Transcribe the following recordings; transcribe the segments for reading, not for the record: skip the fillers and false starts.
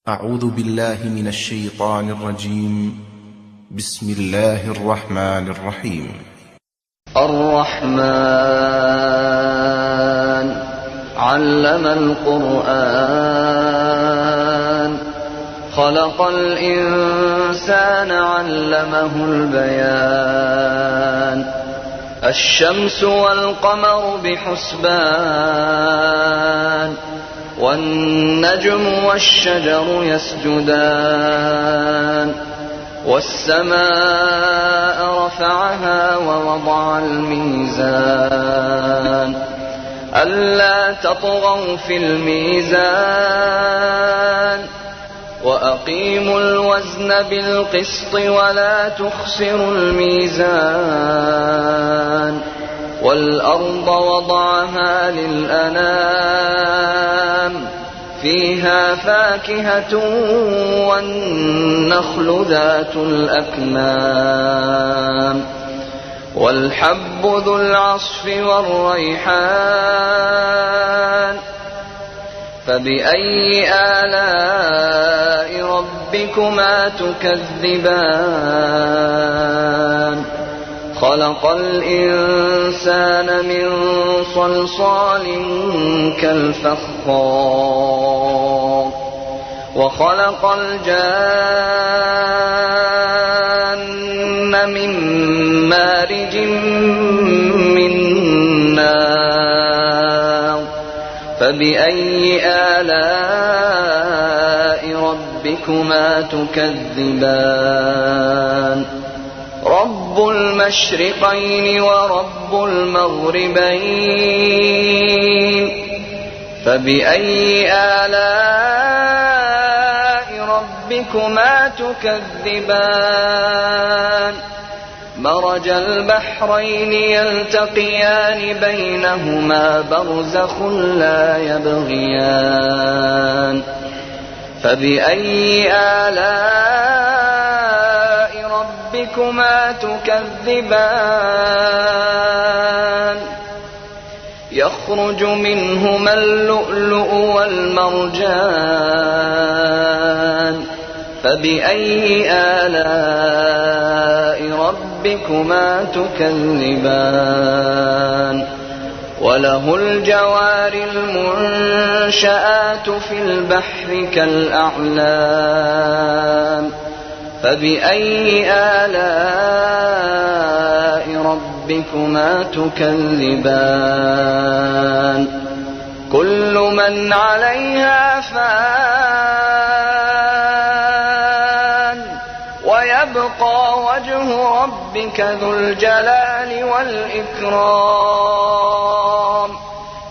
أعوذ بالله من الشيطان الرجيم. بسم الله الرحمن الرحيم. الرحمن علم القرآن خلق الإنسان علمه البيان الشمس والقمر بحسبان والنجم والشجر يسجدان والسماء رفعها ووضع الميزان ألا تطغوا في الميزان وأقيموا الوزن بالقسط ولا تخسروا الميزان والأرض وضعها للأنام فيها فاكهة والنخل ذات الأكمام والحب ذو العصف والريحان فبأي آلاء ربكما تكذبان خلق الإنسان من صلصال كالفخار وخلق الجان من مارج من نار فبأي آلاء ربكما تكذبان رب المشرقين ورب المغربين فبأي آلاء ربكما تكذبان مرج البحرين يلتقيان بينهما برزخ لا يبغيان فبأي آلاء ربكما تكذبان يخرج منهما اللؤلؤ والمرجان فبأي آلاء ربكما تكذبان وله الجوار المنشآت في البحر كالأعلام فبأي آلاء ربكما تكذبان كل من عليها فان ويبقى وجه ربك ذو الجلال والإكرام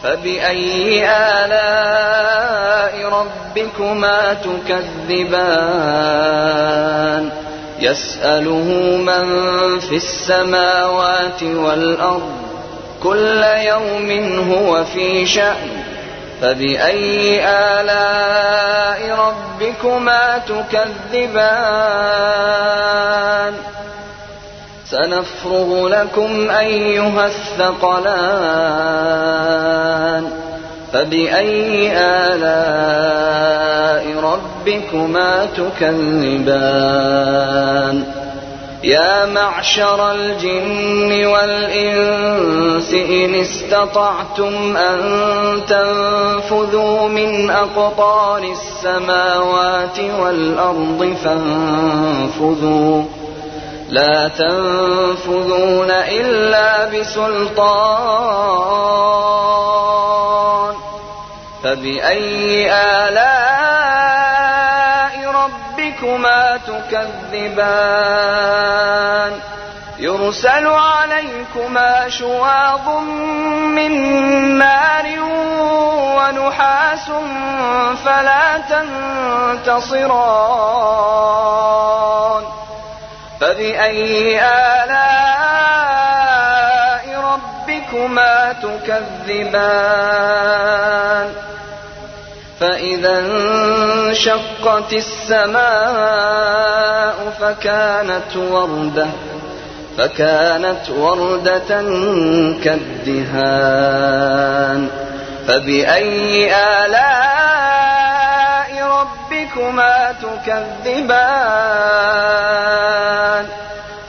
فبأي آلاء ربكما تكذبان يسأله من في السماوات والأرض كل يوم هو في شأن فبأي آلاء ربكما تكذبان سنفرغ لكم أيها الثقلان فبأي آلاء ربكما تكذبان يا معشر الجن والإنس إن استطعتم أن تنفذوا من أقطار السماوات والأرض فانفذوا لا تنفذون إلا بسلطان فبأي آلاء ربكما تكذبان يرسل عليكما شواظ من نار ونحاس فلا تنتصران فبأي آلاء ربكما تكذبان فإذا انشقت السماء فكانت وردة كالدهان فبأي آلاء ربكما تكذبان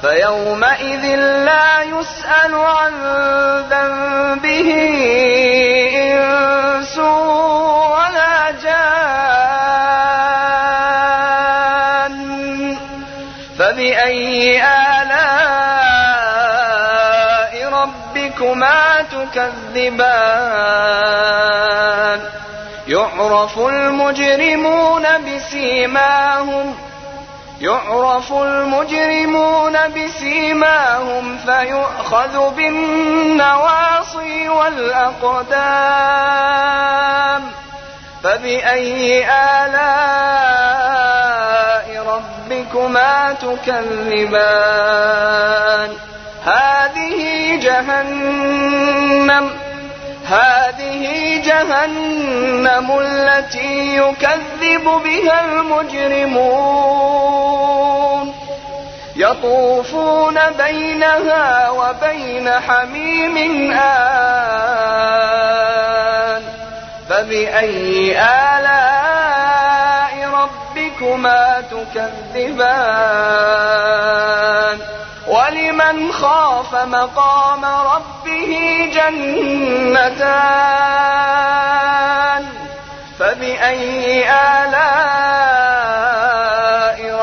فيومئذ لا يسأل عن ذنبه إنس ولا جان فبأي آلاء ربكما تكذبان يعرف المجرمون بسيماهم فيؤخذ بالنواصي والأقدام فبأي آلاء ربكما تكذبان هذه جهنم التي يكذب بها المجرمون يطوفون بينها وبين حميم آن فبأي آلاء ربكما تكذبان ولمن خاف مقام ربه جنتان فبأي آلاء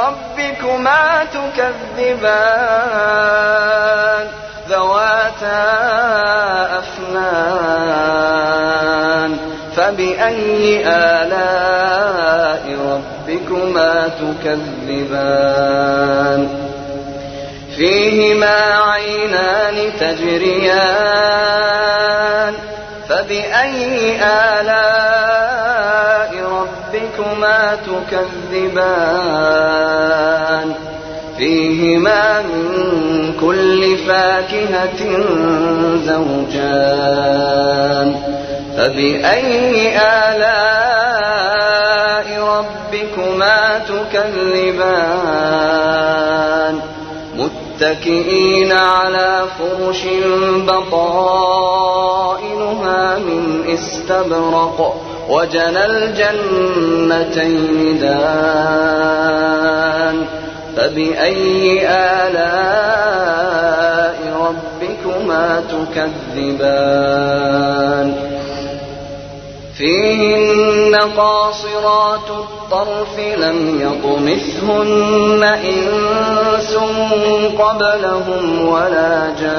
ربكما تكذبان ذواتا أفنان فبأي آلاء ربكما تكذبان فيهما عينان تجريان فبأي آلاء ربكما تكذبان فيهما من كل فاكهة زوجان فبأي آلاء ربكما تكذبان متكئين على فرش بطائنها من استبرق وجنى الجنتين دان فبأي آلاء ربكما تكذبان فيهن قاصرات الطرف لم يطمثهن إنس قبلهم ولا جان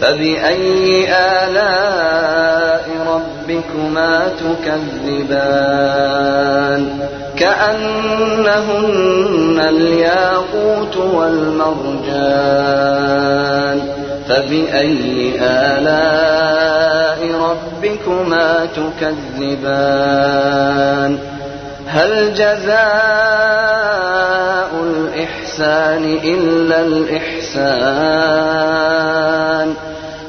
فبأي آلاء ربكما تكذبان كأنهن الياقوت والمرجان فبأي آلاء ربكما تكذبان هل جزاء الإحسان إلا الإحسان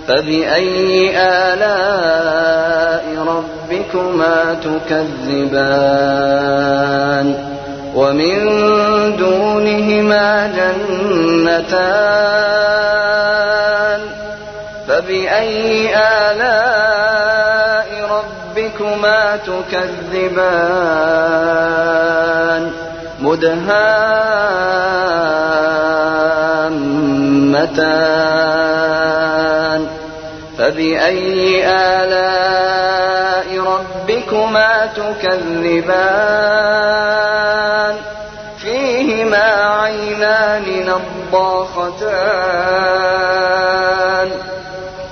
فبأي آلاء ربكما تكذبان ومن دونهما جنتان فبأي آلاء ربكما تكذبان مدهامتان فبأي آلاء ربكما تكذبان فيهما عينان نضاختان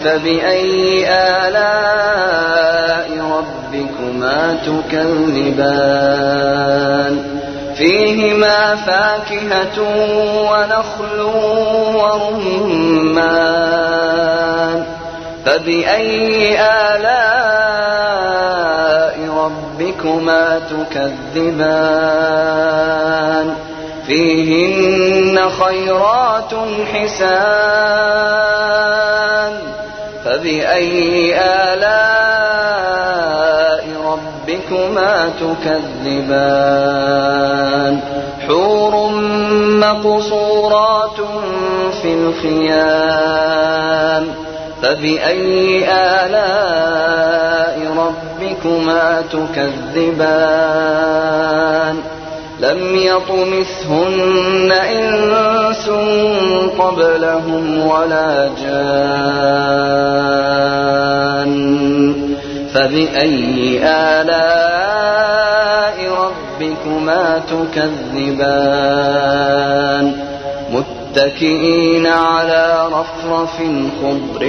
فبأي آلاء ربكما تكذبان فيهما فاكهة ونخل ورمان فبأي آلاء ربكما تكذبان فيهن خيرات حسان فبأي آلاء ربكما تكذبان حور مقصورات في الخيام فبأي آلاء ربكما تكذبان لم يطمثهن إنس قبلهم ولا جان فبأي آلاء ربكما تكذبان متكئين على رفرف خضر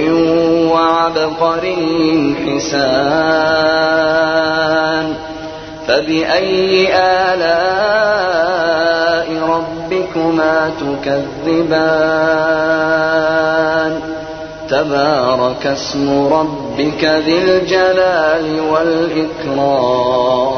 وعبقري حسان فبأي آلاء ربكما تكذبان تبارك اسم ربك ذي الجلال والإكرام